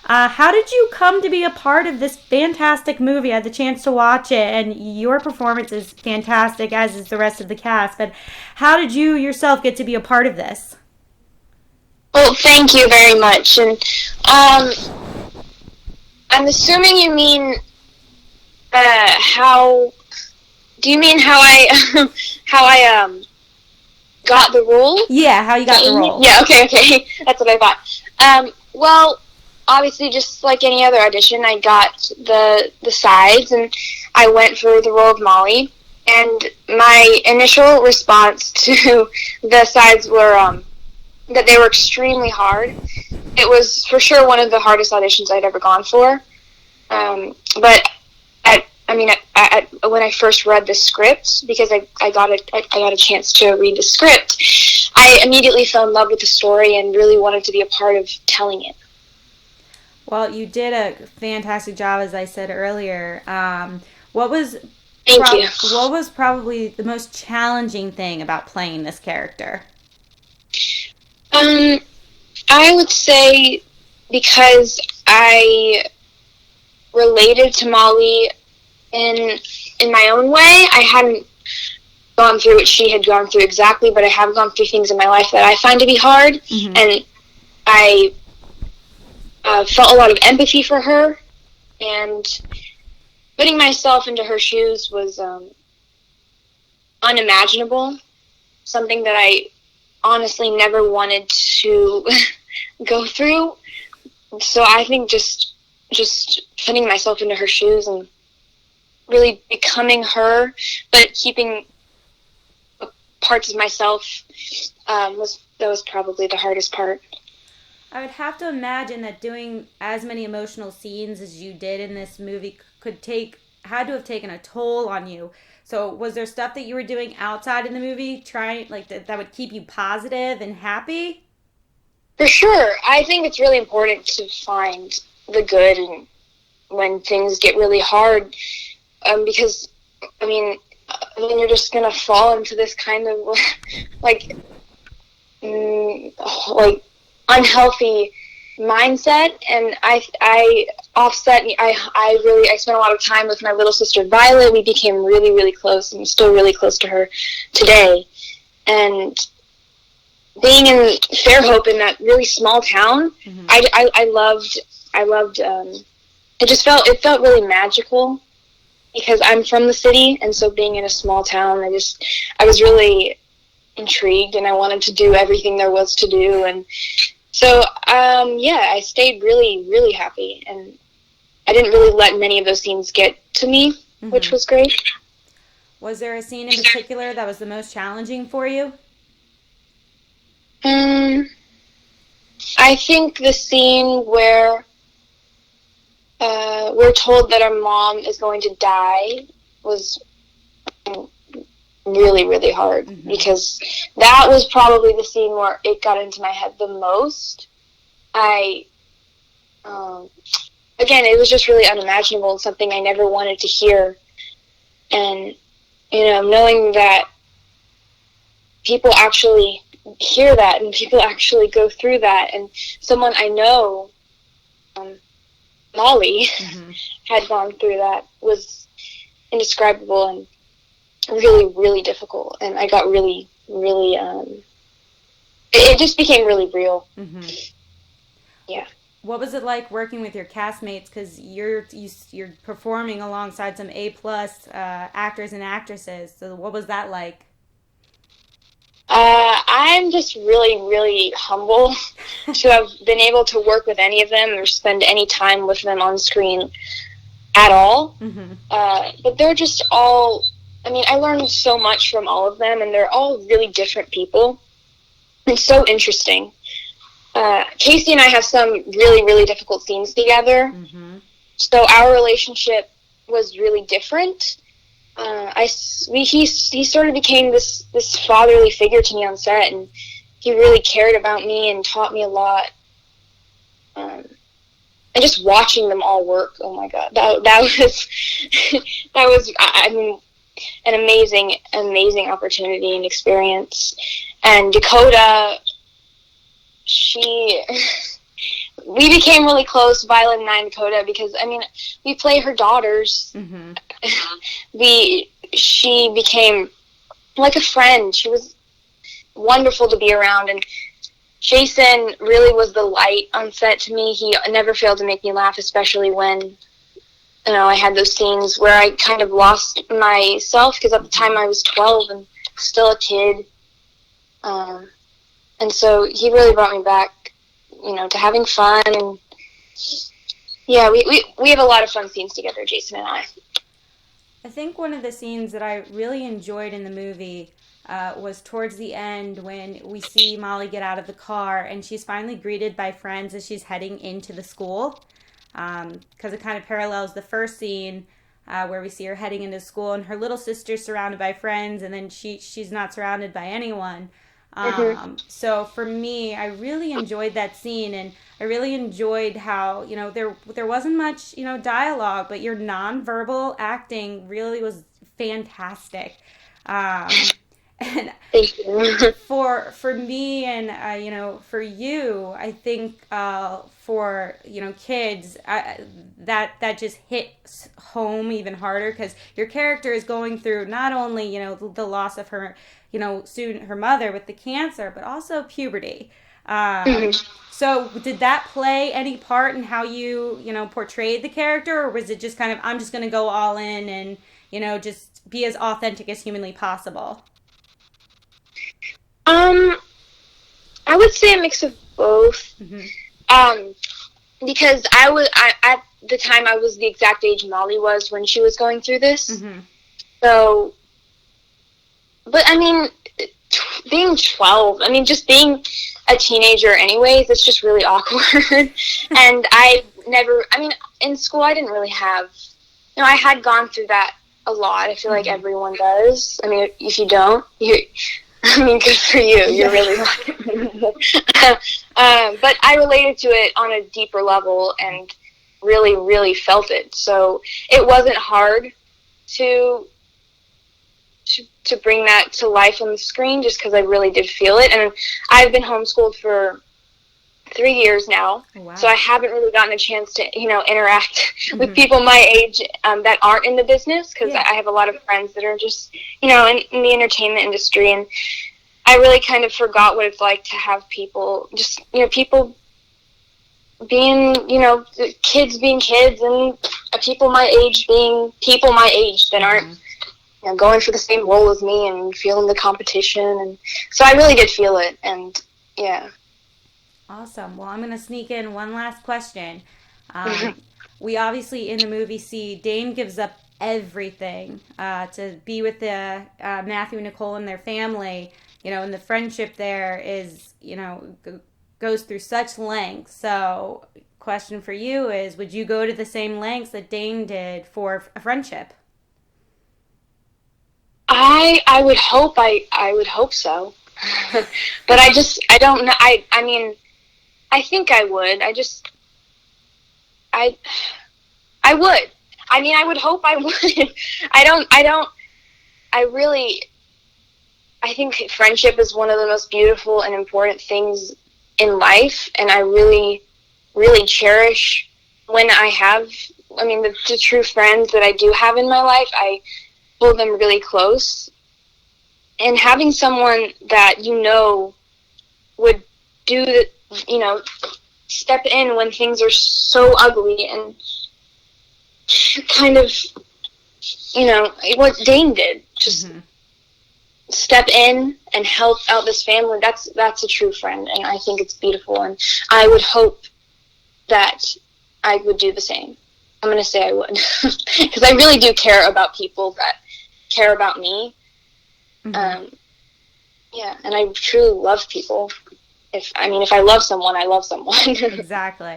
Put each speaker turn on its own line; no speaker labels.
How did you come to be a part of this fantastic movie? I had the chance to watch it, and your performance is fantastic, as is the rest of the cast. But how did you yourself get to be a part of this?
Well, thank you very much. And I'm assuming you mean how? Do you mean how I how I got the role?
Yeah, how you got the role.
Yeah, okay. That's what I thought. Well, obviously, just like any other audition, I got the sides, and I went for the role of Molly. And my initial response to the sides were that they were extremely hard. It was for sure one of the hardest auditions I'd ever gone for. But when I first read the script, because I got a chance to read the script, I immediately fell in love with the story and really wanted to be a part of telling it.
Well, you did a fantastic job, as I said earlier. What was
Thank you.
What was probably the most challenging thing about playing this character?
I would say because I related to Molly in my own way. I hadn't gone through what she had gone through exactly, but I have gone through things in my life that I find to be hard, and I felt a lot of empathy for her, and putting myself into her shoes was unimaginable, something that I honestly never wanted to go through. So I think just putting myself into her shoes and really becoming her, but keeping parts of myself was probably the hardest part.
I would have to imagine that doing as many emotional scenes as you did in this movie had to have taken a toll on you. So was there stuff that you were doing outside in the movie that would keep you positive and happy?
For sure. I think it's really important to find the good and when things get really hard, because then you're just gonna fall into this kind of like unhealthy mindset, and I spent a lot of time with my little sister Violet. We became really, really close, and I'm still really close to her today. And being in Fairhope, in that really small town, I loved it felt really magical, because I'm from the city, and so being in a small town, I was really intrigued, and I wanted to do everything there was to do. And so I stayed really, really happy, and I didn't really let many of those scenes get to me, which was great.
Was there a scene in particular that was the most challenging for you?
I think the scene where we're told that our mom is going to die was really, really hard, because that was probably the scene where it got into my head the most. Again, it was just really unimaginable and something I never wanted to hear. And, knowing that people actually hear that and people actually go through that, and someone I know, Molly, had gone through that, was indescribable and really, really difficult. And I got really, really, it just became really real. Yeah.
What was it like working with your castmates? Because you're performing alongside some A-plus actors and actresses. So what was that like?
I'm just really, really humble to have been able to work with any of them or spend any time with them on screen at all. But they're just all, I learned so much from all of them, and they're all really different people. It's so interesting. Casey and I have some really, really difficult scenes together. So our relationship was really different. He sort of became this fatherly figure to me on set, and he really cared about me and taught me a lot. And just watching them all work, oh my God, that was an amazing opportunity and experience. And Dakota, we became really close, Violet and I, and Dakota, because, I mean, we play her daughters.
Mm-hmm.
She became like a friend. She was wonderful to be around, and Jason really was the light on set to me. He never failed to make me laugh, especially when, you know, I had those scenes where I kind of lost myself, because at the time I was 12 and still a kid. And so he really brought me back, you know, to having fun. And yeah, we have a lot of fun scenes together, Jason and I.
I think one of the scenes that I really enjoyed in the movie was towards the end when we see Molly get out of the car and she's finally greeted by friends as she's heading into the school. Because it kind of parallels the first scene where we see her heading into school and her little sister's surrounded by friends, and then she's not surrounded by anyone. So for me, I really enjoyed that scene, and I really enjoyed how, you know, there wasn't much, you know, dialogue, but your nonverbal acting really was fantastic. And
Thank you.
for me and you know, for you, I think for, you know, kids, that just hits home even harder, because your character is going through not only, you know, the loss of her, you know, soon her mother with the cancer, but also puberty. So did that play any part in how you know, portrayed the character, or was it just kind of, I'm just going to go all in and, you know, just be as authentic as humanly possible?
I would say a mix of both. Because at the time I was the exact age Molly was when she was going through this. So, but I mean, being 12, I mean, just being a teenager anyways, it's just really awkward. And I mean, in school I didn't really have, you know, I had gone through that a lot. I feel like everyone does. I mean, if you don't, I mean, good for you. You're really lucky. But I related to it on a deeper level and really, really felt it. So it wasn't hard to bring that to life on the screen, just because I really did feel it. And I've been homeschooled for 3 years now. Wow. So I haven't really gotten a chance to, you know, interact with people my age that aren't in the business, because I have a lot of friends that are just, you know, in the entertainment industry, and I really kind of forgot what it's like to have people, just, you know, people being, you know, kids being kids, and people my age being people my age that aren't, you know, going for the same role as me and feeling the competition. And so I really did feel it, and yeah.
Awesome. Well, I'm going to sneak in one last question. We obviously in the movie see Dane gives up everything to be with the Matthew and Nicole and their family, you know, and the friendship there is, you know, goes through such lengths. So question for you is, would you go to the same lengths that Dane did for a friendship?
I would hope I would hope so. But I don't know. I mean, I think I would. I would. I mean, I would hope I would. I think friendship is one of the most beautiful and important things in life, and I really, really cherish when I have, I mean, the true friends that I do have in my life, I hold them really close. And having someone that, you know, would do the, you know, step in when things are so ugly, and kind of, you know, what Dane did, just step in and help out this family. That's a true friend, and I think it's beautiful, and I would hope that I would do the same. I'm going to say I would, because I really do care about people that care about me. Yeah, and I truly love people. If I love someone, I love someone.
Exactly.